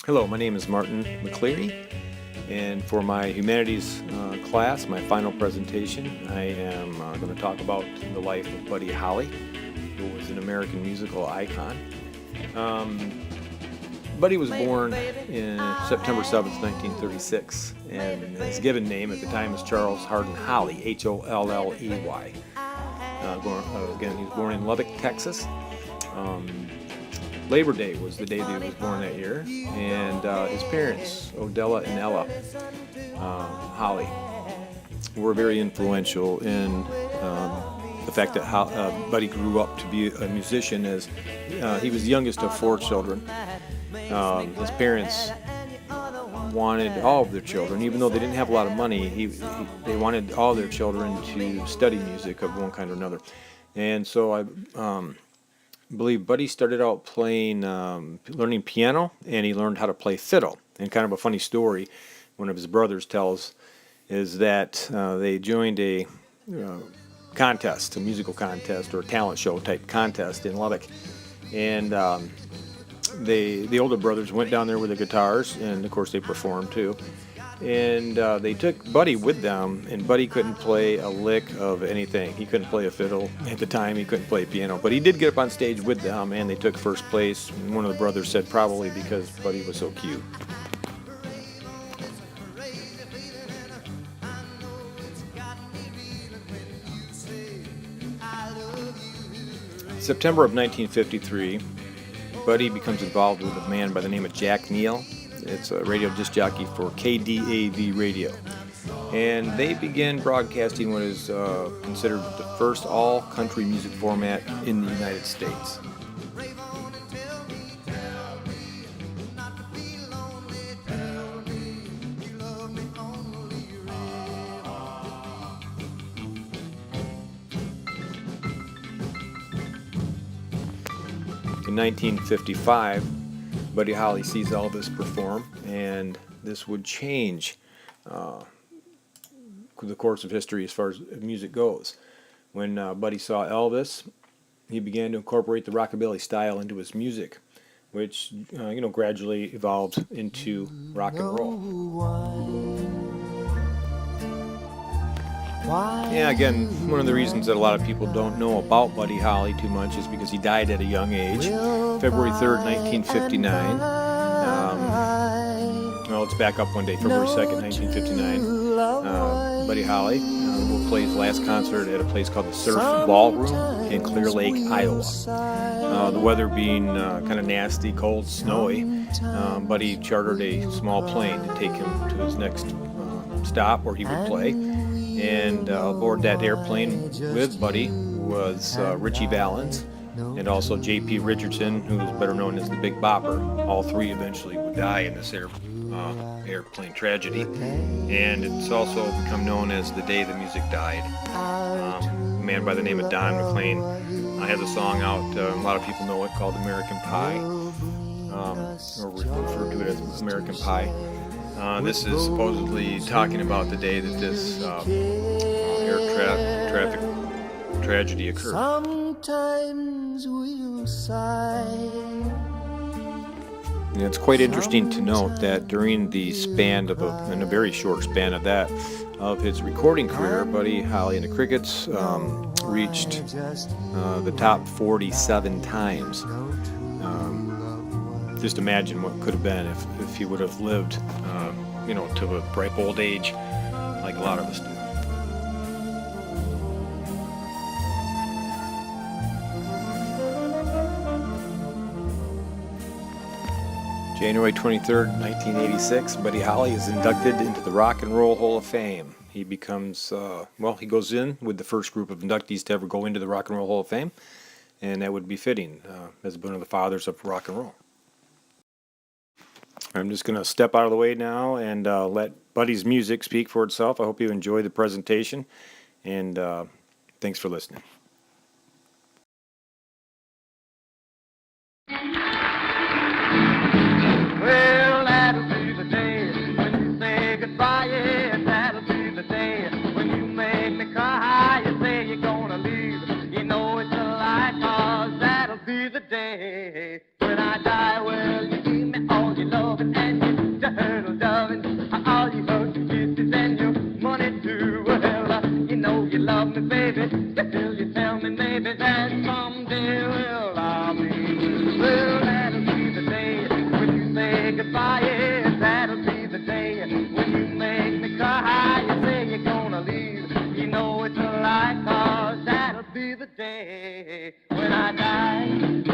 Hello, my name is Martin McCleary, and for my Humanities class, my final presentation, I am going to talk about the life of Buddy Holly, who was an American musical icon. Buddy was born in September 7th, 1936, and his given name at the time is Charles Hardin Holly, Holley. Again, he was born in Lubbock, Texas. Labor Day was the day that he was born that year, and his parents, Odella and Ella Holly, were very influential in the fact that Buddy grew up to be a musician, as he was the youngest of 4 children. His parents wanted all of their children, even though they didn't have a lot of money, they wanted all their children to study music of one kind or another. And so I believe Buddy started out playing, learning piano, and he learned how to play fiddle. And kind of a funny story one of his brothers tells is that they joined a contest, a musical contest or a talent show type contest in Lubbock. And the older brothers went down there with the guitars, and of course they performed too. And they took Buddy with them, and Buddy couldn't play a lick of anything. He couldn't play a fiddle at the time. He couldn't play piano. But he did get up on stage with them, and they took first place. And one of the brothers said probably because Buddy was so cute. September of 1953, Buddy becomes involved with a man by the name of Jack Neal. It's a radio disc jockey for KDAV radio. And they begin broadcasting what is considered the first all-country music format in the United States. In 1955, Buddy Holly sees Elvis perform, and this would change the course of history as far as music goes. When Buddy saw Elvis, he began to incorporate the rockabilly style into his music, which gradually evolved into rock and roll. Yeah, again, one of the reasons that a lot of people don't know about Buddy Holly too much is because he died at a young age, February 3rd, 1959. Let's back up one day, February 2nd, 1959. Buddy Holly will play his last concert at a place called the Surf Ballroom in Clear Lake, Iowa. The weather being kind of nasty, cold, snowy, Buddy chartered a small plane to take him to his next stop where he would play. And aboard that airplane with Buddy was Richie Valens and also J.P. Richardson, who was better known as the Big Bopper. All 3 eventually would die in this airplane tragedy. And it's also become known as the day the music died. A man by the name of Don McLean has a song out, a lot of people know it, called American Pie, or refer to it as American Pie. This is supposedly talking about the day that this traffic tragedy occurred. Sometimes we'll sigh. And it's quite interesting to note that during the span of in a very short span of his recording career, Buddy Holly and the Crickets reached the top 47 times. Just imagine what could have been if he would have lived, to a ripe old age, like a lot of us do. January 23rd, 1986, Buddy Holly is inducted into the Rock and Roll Hall of Fame. He becomes, he goes in with the first group of inductees to ever go into the Rock and Roll Hall of Fame, and that would be fitting as one of the fathers of rock and roll. I'm just going to step out of the way now and let Buddy's music speak for itself. I hope you enjoy the presentation, and thanks for listening. Well, that'll be the day when you say goodbye, yeah, that'll be the day when you make me cry. You say you're gonna leave, you know it's a lie, 'cause that'll be the day when I die. Well, you give me all your love and love me, baby, till you tell me maybe that someday, well, I'll be with you. Well, that'll be the day when you say goodbye, yes, that'll be the day when you make me cry. You say you're gonna leave, you know it's a lie, 'cause that'll be the day when I die.